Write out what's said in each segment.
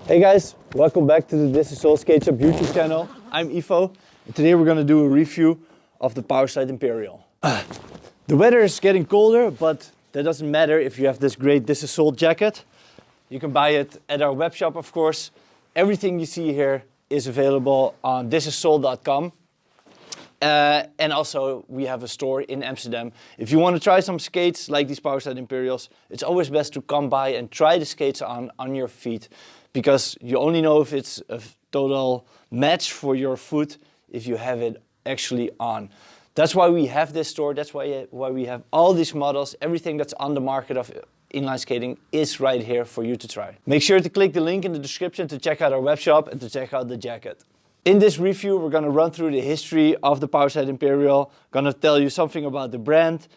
Hey guys, welcome back to the This Is All Skate Shop YouTube channel. I'm Ivo, and today we're going to do a review of the Powerslide Imperial. The weather is getting colder, but that doesn't matter if you have this great This Is All jacket. You can buy it at our web shop, of course. Everything you see here is available on thisissol.com. And also we have a store in Amsterdam. If you want to try some skates like these Powerslide Imperials, it's always best to come by and try the skates on your feet, because you only know if it's a total match for your foot if you have it actually on. That's why we have this store, that's why we have all these models. Everything that's on the market of inline skating is right here for you to try. Make sure to click the link in the description to check out our web shop and to check out the jacket. In this review, we're going to run through the history of the Powerslide Imperial, going to tell you something about the brand,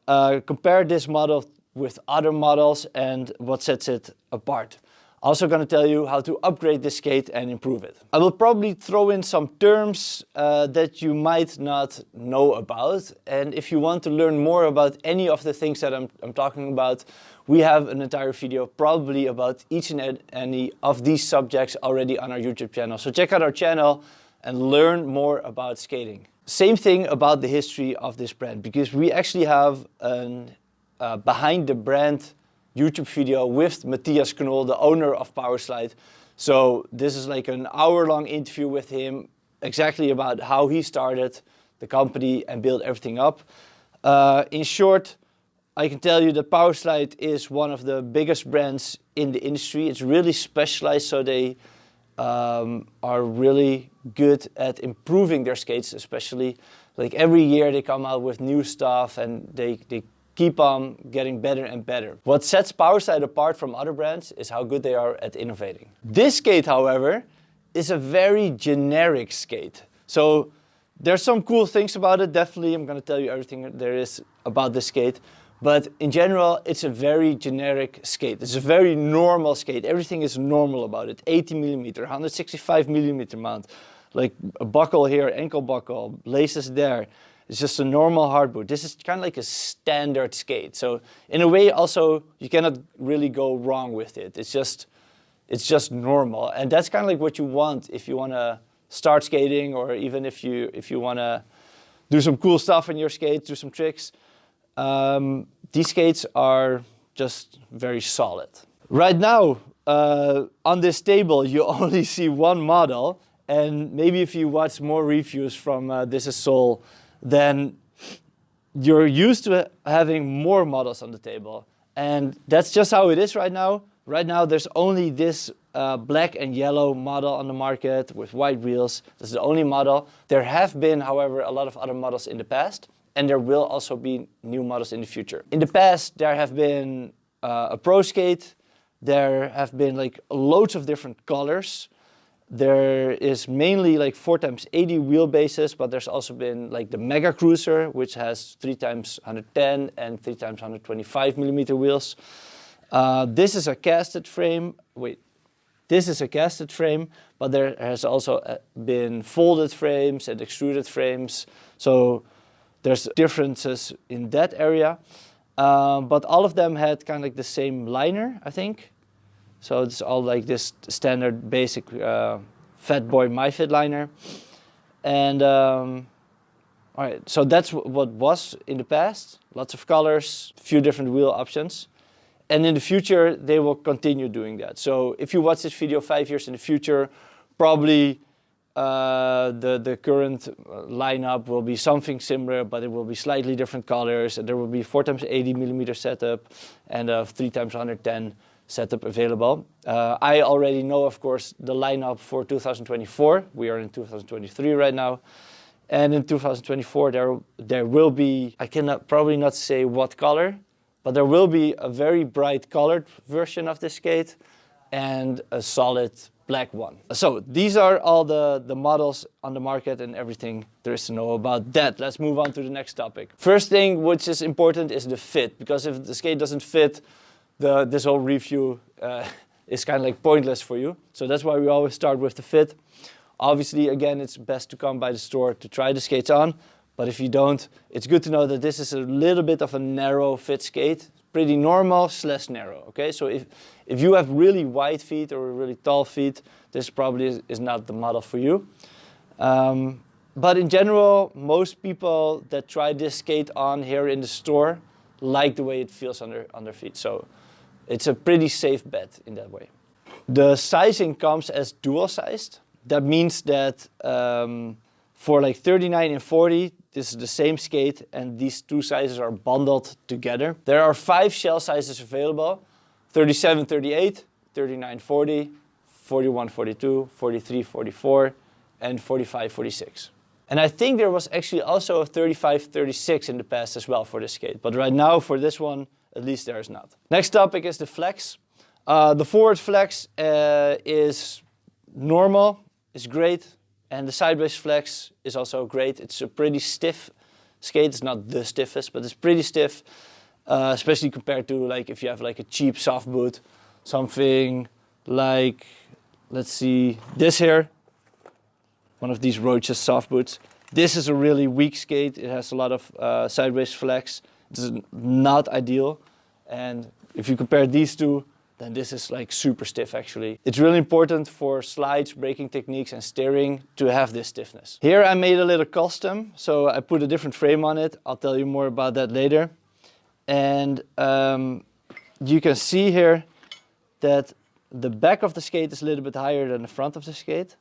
compare this model with other models and what sets it apart. Also going to tell you how to upgrade this skate and improve it. I will probably throw in some terms that you might not know about. And if you want to learn more about any of the things that I'm talking about, we have an entire video probably about each and any of these subjects already on our YouTube channel. So check out our channel and learn more about skating. Same thing about the history of this brand, because we actually have an behind the brand YouTube video with Matthias Knoll, the owner of Powerslide. So this is like an hour-long interview with him, exactly about how he started the company and built everything up. In short, I can tell you that Powerslide is one of the biggest brands in the industry. It's really specialized, so they are really good at improving their skates, especially. Like every year they come out with new stuff and they keep on getting better and better. What sets Powerslide apart from other brands is how good they are at innovating. This skate, however, is a very generic skate. So there's some cool things about it. Definitely, I'm going to tell you everything there is about this skate. But in general, it's a very generic skate. It's a very normal skate. Everything is normal about it. 80 millimeter, 165 millimeter mount, like a buckle here, ankle buckle, laces there. It's just a normal hard boot. This is kind of like a standard skate. So in a way also, you cannot really go wrong with it. It's just normal. And that's kind of like what you want if you want to start skating, or even if you want to do some cool stuff in your skate, do some tricks. These skates are just very solid. Right now, on this table, you only see one model. And maybe if you watch more reviews from This Is Soul, then you're used to having more models on the table. And that's just how it is right now. Right now there's only this black and yellow model on the market with white wheels. That's the only model. There have been, however, a lot of other models in the past, and there will also be new models in the future. In the past, there have been a pro skate. There have been like loads of different colors. There is mainly like 4x80 wheelbases, but there's also been like the Mega Cruiser, which has 3x110 and 3x125 millimeter wheels. This is a casted frame. This is a casted frame, but there has also been folded frames and extruded frames. So there's differences in that area. But all of them had kind of like the same liner, I think. So it's all like this standard basic Fat Boy MyFit liner. And all right, so that's what was in the past. Lots of colors, a few different wheel options. And in the future, they will continue doing that. So if you watch this video 5 years in the future, probably the current lineup will be something similar, but it will be slightly different colors. And there will be 4x80 millimeter setup and a 3x110 setup available. I already know, of course, the lineup for 2024. We are in 2023 right now. And in 2024, there will be, I cannot probably not say what color, but there will be a very bright colored version of this skate and a solid black one. So these are all the models on the market and everything there is to know about that. Let's move on to the next topic. First thing which is important is the fit, because if the skate doesn't fit, this whole review is kind of like pointless for you. So that's why we always start with the fit. Obviously, again, it's best to come by the store to try the skates on. But if you don't, it's good to know that this is a little bit of a narrow fit skate. pretty normal / narrow, okay? So if you have really wide feet or really tall feet, this probably is not the model for you. But in general, most people that try this skate on here in the store like the way it feels on their feet. So it's a pretty safe bet in that way. The sizing comes as dual sized. That means that for like 39 and 40, this is the same skate and these two sizes are bundled together. There are 5 shell sizes available: 37, 38, 39, 40, 41, 42, 43, 44, and 45, 46. And I think there was actually also a 35, 36 in the past as well for this skate. But right now for this one, at least there is not. Next topic is the flex. The forward flex is normal, is great. And the sideways flex is also great. It's a pretty stiff skate. It's not the stiffest, but it's pretty stiff. Especially compared to like if you have like a cheap soft boot. Something like, let's see, this here. One of these Roach's soft boots. This is a really weak skate. It has a lot of sideways flex. It's not ideal. And if you compare these two, then this is like super stiff actually. It's really important for slides, braking techniques and steering to have this stiffness. Here I made a little custom, so I put a different frame on it. I'll tell you more about that later. And you can see here that the back of the skate is a little bit higher than the front of the skate.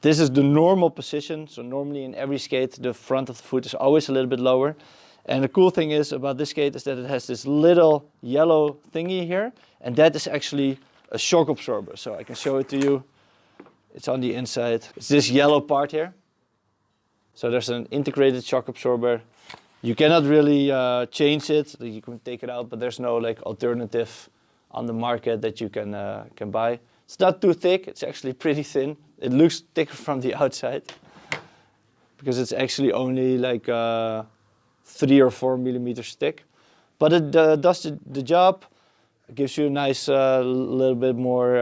This is the normal position, so normally in every skate the front of the foot is always a little bit lower. And the cool thing is about this skate is that it has this little yellow thingy here, and that is actually a shock absorber. So I can show it to you. It's on the inside. It's this yellow part here. So there's an integrated shock absorber. You cannot really change it. You can take it out, but there's no like alternative on the market that you can buy. It's not too thick. It's actually pretty thin. It looks thicker from the outside because it's actually only like 3 or 4 millimeters thick, but it does the job. It gives you a nice little bit more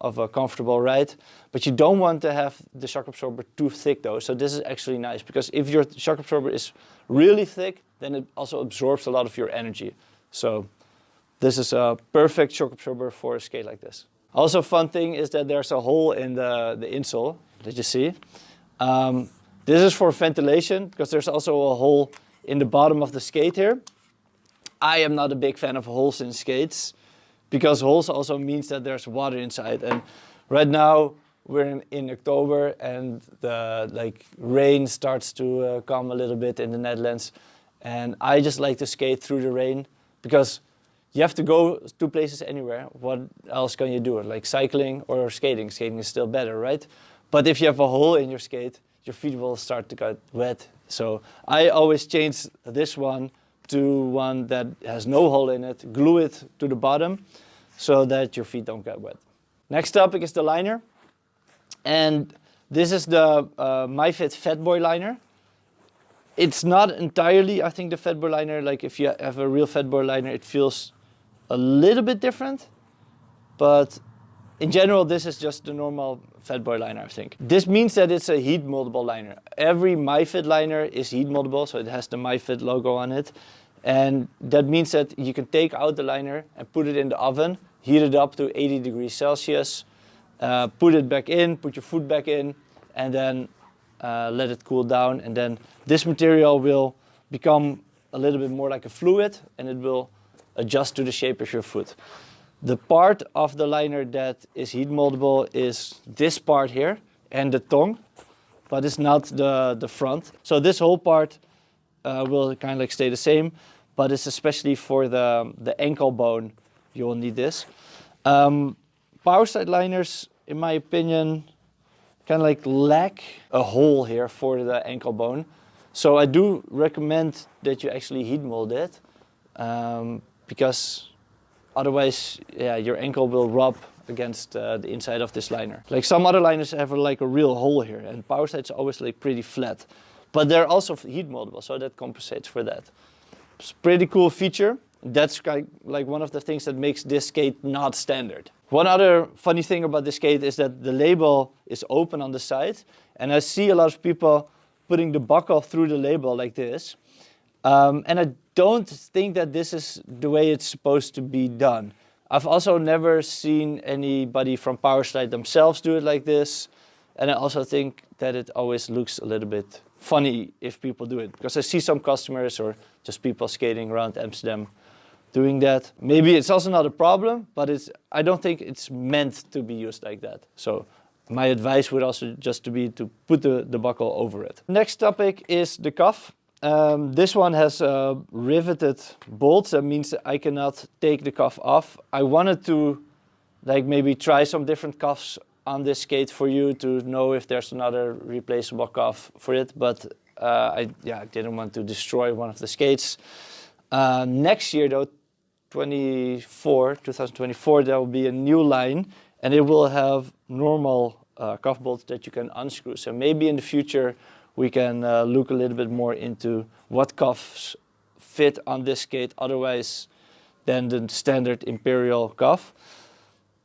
of a comfortable ride, but you don't want to have the shock absorber too thick though. So this is actually nice because if your shock absorber is really thick, then it also absorbs a lot of your energy. So this is a perfect shock absorber for a skate like this. Also, fun thing is that there's a hole in the insole that you see. This is for ventilation because there's also a hole in the bottom of the skate here. I am not a big fan of holes in skates because holes also means that there's water inside. And right now we're in October and the rain starts to come a little bit in the Netherlands. And I just like to skate through the rain because you have to go to places anywhere. What else can you do? Like cycling or skating. Skating is still better, right? But if you have a hole in your skate, your feet will start to get wet. So I always change this one to one that has no hole in it, glue it to the bottom so that your feet don't get wet. Next topic is the liner. And this is the MyFit Fatboy liner. It's not entirely, I think, the Fatboy liner. Like if you have a real Fatboy liner, it feels a little bit different. But in general, this is just the normal Fatboy liner, I think. This means that it's a heat moldable liner. Every MyFit liner is heat moldable, so it has the MyFit logo on it. And that means that you can take out the liner and put it in the oven, heat it up to 80 degrees Celsius, put it back in, put your foot back in, and then let it cool down. And then this material will become a little bit more like a fluid, and it will adjust to the shape of your foot. The part of the liner that is heat moldable is this part here and the tongue, but it's not the front. So this whole part will kind of like stay the same, but it's especially for the ankle bone, you will need this. Powerslide liners, in my opinion, kind of like lack a hole here for the ankle bone. So I do recommend that you actually heat mold it because otherwise, yeah, your ankle will rub against the inside of this liner. Like some other liners have like a real hole here, and Powerslide's always like pretty flat. But they're also heat moldable, so that compensates for that. It's a pretty cool feature. That's kind of like one of the things that makes this skate not standard. One other funny thing about this skate is that the label is open on the side, and I see a lot of people putting the buckle through the label like this. And I don't think that this is the way it's supposed to be done. I've also never seen anybody from Powerslide themselves do it like this. And I also think that it always looks a little bit funny if people do it. Because I see some customers or just people skating around Amsterdam doing that. Maybe it's also not a problem, but I don't think it's meant to be used like that. So my advice would also just to be to put the buckle over it. Next topic is the cuff. This one has riveted bolts. That means that I cannot take the cuff off. I wanted to like maybe try some different cuffs on this skate for you to know if there's another replaceable cuff for it, but I didn't want to destroy one of the skates. Next year though, 2024, there will be a new line, and it will have normal cuff bolts that you can unscrew. So maybe in the future we can look a little bit more into what cuffs fit on this skate otherwise than the standard Imperial cuff.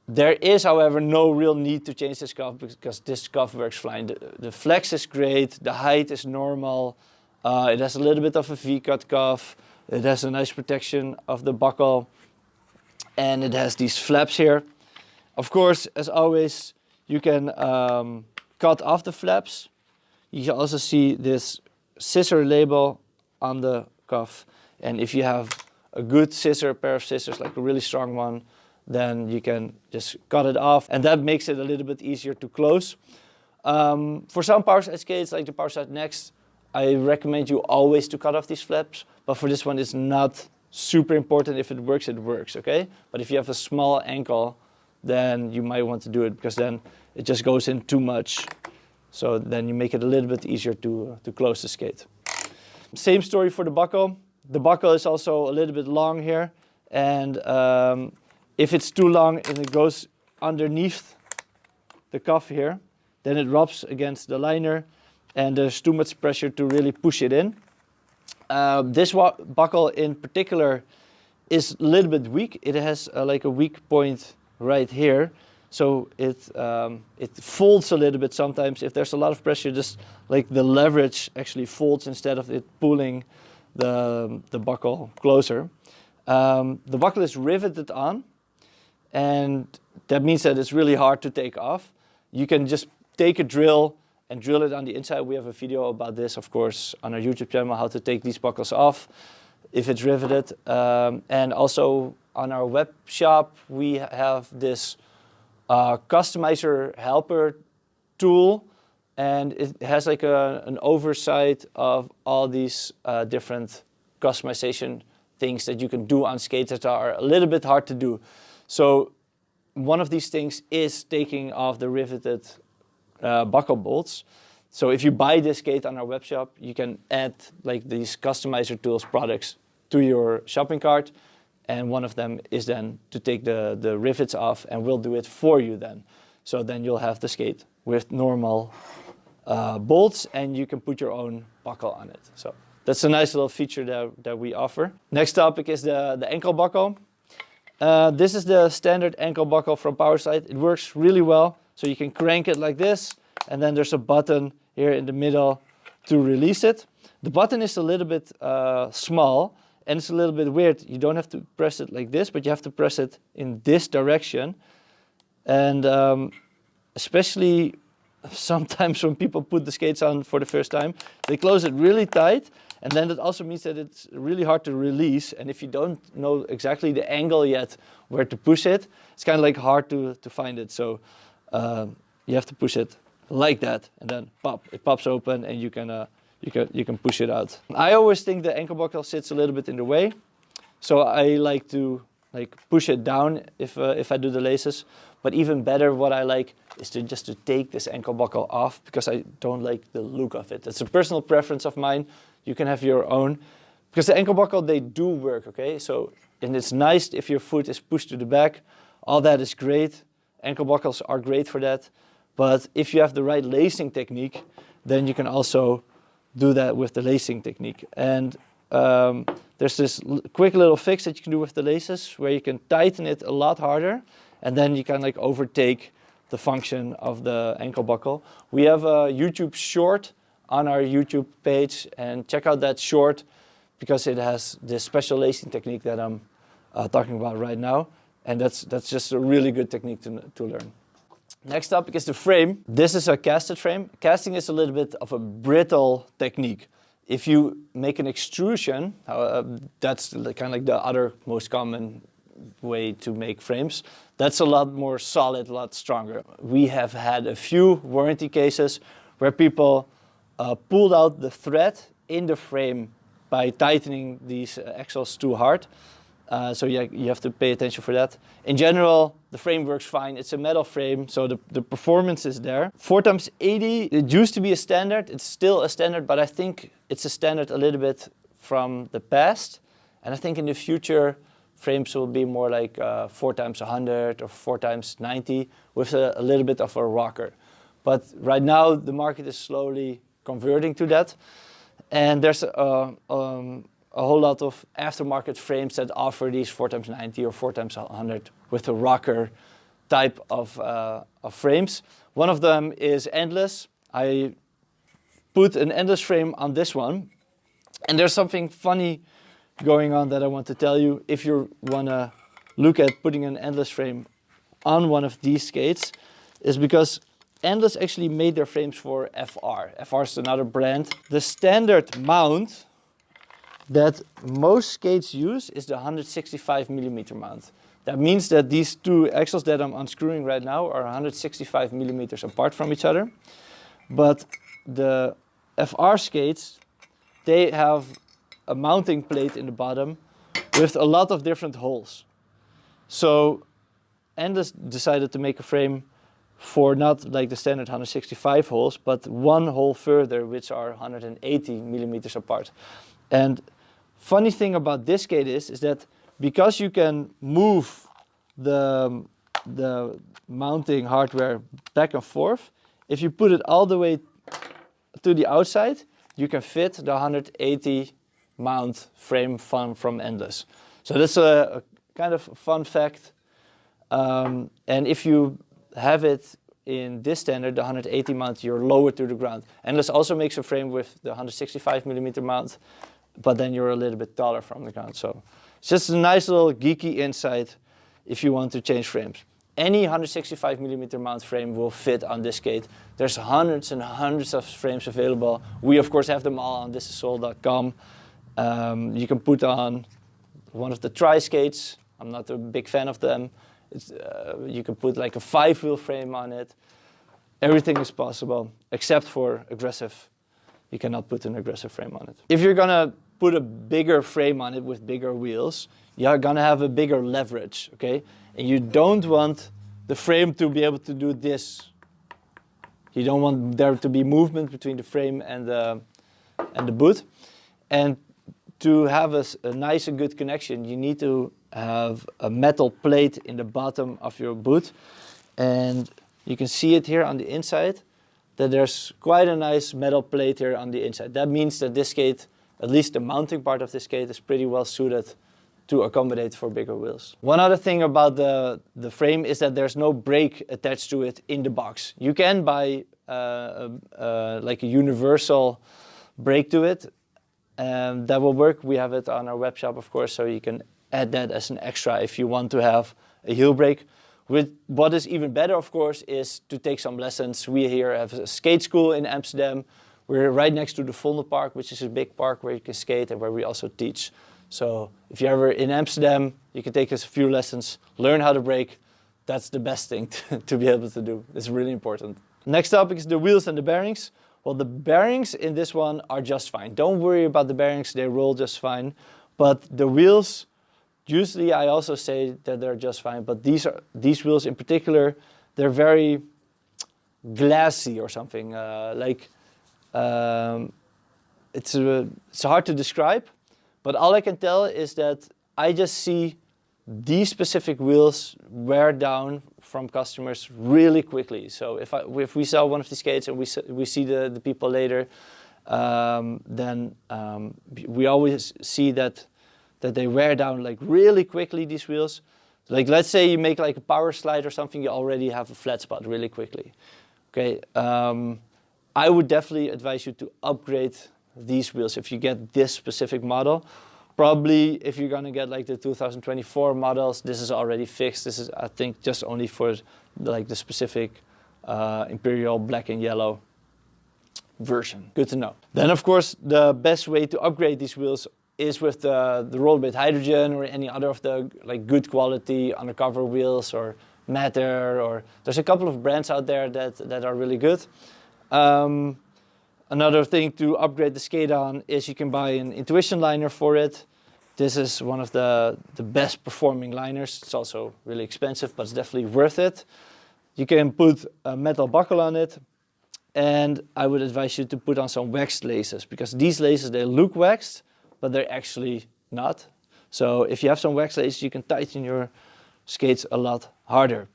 There is, however, no real need to change this cuff because this cuff works fine. The flex is great, the height is normal, it has a little bit of a V-cut cuff, it has a nice protection of the buckle, and it has these flaps here. Of course, as always, you can cut off the flaps. You can also see this scissor label on the cuff, and if you have a good pair of scissors, like a really strong one, then you can just cut it off, and that makes it a little bit easier to close. For some Powerslide skates, like the Powerslide Next, I recommend you always to cut off these flaps, but for this one it's not super important. If it works, okay? But if you have a small ankle, then you might want to do it, because then it just goes in too much. So then you make it a little bit easier to close the skate. Same story for the buckle. The buckle is also a little bit long here, and if it's too long and it goes underneath the cuff here, then it rubs against the liner and there's too much pressure to really push it in. This buckle in particular is a little bit weak. It has like a weak point right here. So it folds a little bit sometimes. If there's a lot of pressure, just like the leverage actually folds instead of it pulling the buckle closer. The buckle is riveted on, and that means that it's really hard to take off. You can just take a drill and drill it on the inside. We have a video about this, of course, on our YouTube channel, how to take these buckles off if it's riveted. And also on our web shop, we have this customizer helper tool, and it has like an oversight of all these different customization things that you can do on skates that are a little bit hard to do. So one of these things is taking off the riveted buckle bolts. So if you buy this skate on our web shop, you can add like these customizer tools products to your shopping cart, and one of them is then to take the rivets off, and we'll do it for you then. So then you'll have the skate with normal bolts, and you can put your own buckle on it. So that's a nice little feature that we offer. Next topic is the ankle buckle. This is the standard ankle buckle from Powerslide. It works really well. So you can crank it like this, and then there's a button here in the middle to release it. The button is a little bit small, and it's a little bit weird. You don't have to press it like this, but you have to press it in this direction. And especially sometimes when people put the skates on for the first time, they close it really tight. And then that also means that it's really hard to release. And if you don't know exactly the angle yet where to push it, it's kind of like hard to find it. So you have to push it like that, and then pop, it pops open, and you can push it out. I always think the ankle buckle sits a little bit in the way, so I like to push it down if I do the laces. But even better, what I like is just to take this ankle buckle off, because I don't like the look of it. It's a personal preference of mine. You can have your own, because the ankle buckle, they do work, okay? So, and it's nice if your foot is pushed to the back. All that is great. Ankle buckles are great for that. But if you have the right lacing technique, then you can also do that with the lacing technique. And there's this quick little fix that you can do with the laces, where you can tighten it a lot harder, and then you can like overtake the function of the ankle buckle. We have a YouTube short on our YouTube page, and check out that short, because it has this special lacing technique that I'm talking about right now. And that's just a really good technique to learn. Next topic is the frame. This is a casted frame. Casting is a little bit of a brittle technique. If you make an extrusion, that's kind of like the other most common way to make frames. That's a lot more solid, a lot stronger. We have had a few warranty cases where people pulled out the thread in the frame by tightening these axles too hard. So you have to pay attention for that. In general, the frame works fine. It's a metal frame, so the performance is there. 4x80, it used to be a standard. It's still a standard, but I think it's a standard a little bit from the past. And I think in the future, frames will be more like 4x100 or 4x90 with a little bit of a rocker. But right now, the market is slowly converting to that. And there's a whole lot of aftermarket frames that offer these 4x90 or 4x100 with a rocker type of frames. One of them is endless. I put an endless frame on this one. And there's something funny going on that I want to tell you. If you want to look at putting an endless frame on one of these skates, is because Endless actually made their frames for FR. FR is another brand. The standard mount that most skates use is the 165 millimeter mount. That means that these two axles that I'm unscrewing right now are 165 millimeters apart from each other. But the FR skates, they have a mounting plate in the bottom with a lot of different holes. So Endless decided to make a frame for not like the standard 165 holes, but one hole further, which are 180 millimeters apart. And funny thing about this skate is that because you can move the mounting hardware back and forth, if you put it all the way to the outside, you can fit the 180 mount frame from Endless. So that's a kind of fun fact. And if you have it in this standard, the 180 mount, you're lower to the ground. Endless also makes a frame with the 165 millimeter mount, but then you're a little bit taller from the ground. So it's just a nice little geeky insight if you want to change frames. Any 165 millimeter mount frame will fit on this skate. There's hundreds and hundreds of frames available. We of course have them all on thisisall.com. You can put on one of the tri skates. I'm not a big fan of them. You can put like a 5-wheel frame on it. Everything is possible except for aggressive. You cannot put an aggressive frame on it. If you're gonna put a bigger frame on it with bigger wheels, you're gonna have a bigger leverage, okay? And you don't want the frame to be able to do this. You don't want there to be movement between the frame and the boot. And to have a nice and good connection, you need to have a metal plate in the bottom of your boot. And you can see it here on the inside, that there's quite a nice metal plate here on the inside. That means that this skate, at least the mounting part of this skate, is pretty well suited to accommodate for bigger wheels. One other thing about the frame is that there's no brake attached to it in the box. You can buy like a universal brake to it, and that will work. We have it on our web shop, of course, so you can add that as an extra if you want to have a heel brake. What is even better, of course, is to take some lessons. We here have a skate school in Amsterdam. We're right next to the Vondelpark, which is a big park where you can skate and where we also teach. So if you're ever in Amsterdam, you can take us a few lessons, learn how to brake. That's the best thing to be able to do. It's really important. Next topic is the wheels and the bearings. Well, the bearings in this one are just fine. Don't worry about the bearings, they roll just fine. But the wheels, usually I also say that they're just fine, but these wheels in particular, they're very glassy or something. It's hard to describe, but all I can tell is that I just see these specific wheels wear down from customers really quickly. So if we sell one of the skates and we see the people later, then we always see that they wear down like really quickly, these wheels. Like let's say you make like a Powerslide or something, you already have a flat spot really quickly. Okay, I would definitely advise you to upgrade these wheels if you get this specific model. Probably if you're gonna get like the 2024 models, this is already fixed. This is, I think, just only for like the specific Imperial black and yellow version. Good to know. Then of course the best way to upgrade these wheels is with the roll-bait hydrogen or any other of the like good quality undercover wheels or Matter, or there's a couple of brands out there that are really good. Another thing to upgrade the skate on is you can buy an Intuition liner for it. This is one of the best performing liners. It's also really expensive, but it's definitely worth it. You can put a metal buckle on it, and I would advise you to put on some waxed laces, because these laces, they look waxed, but they're actually not. So if you have some waxed laces, you can tighten your skates a lot harder.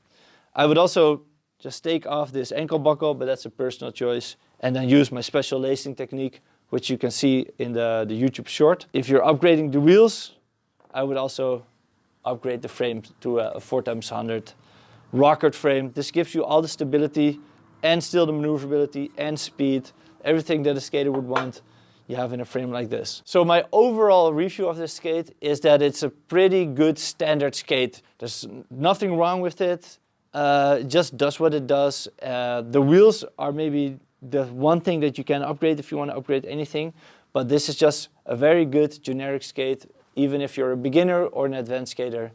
I would also just take off this ankle buckle, but that's a personal choice, and then use my special lacing technique, which you can see in the YouTube short. If you're upgrading the wheels, I would also upgrade the frame to a 4x100 rocket frame. This gives you all the stability and still the maneuverability and speed, everything that a skater would want, you have in a frame like this. So my overall review of this skate is that it's a pretty good standard skate. There's nothing wrong with it. It just does what it does. The wheels are maybe the one thing that you can upgrade if you want to upgrade anything, but this is just a very good generic skate. Even if you're a beginner or an advanced skater,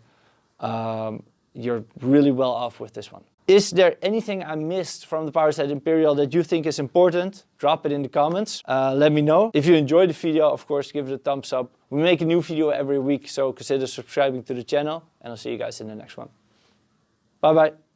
you're really well off with this one. Is there anything I missed from the Powerslide Imperial that you think is important? Drop it in the comments. Let me know. If you enjoyed the video, of course, give it a thumbs up. We make a new video every week, so consider subscribing to the channel, and I'll see you guys in the next one. Bye bye.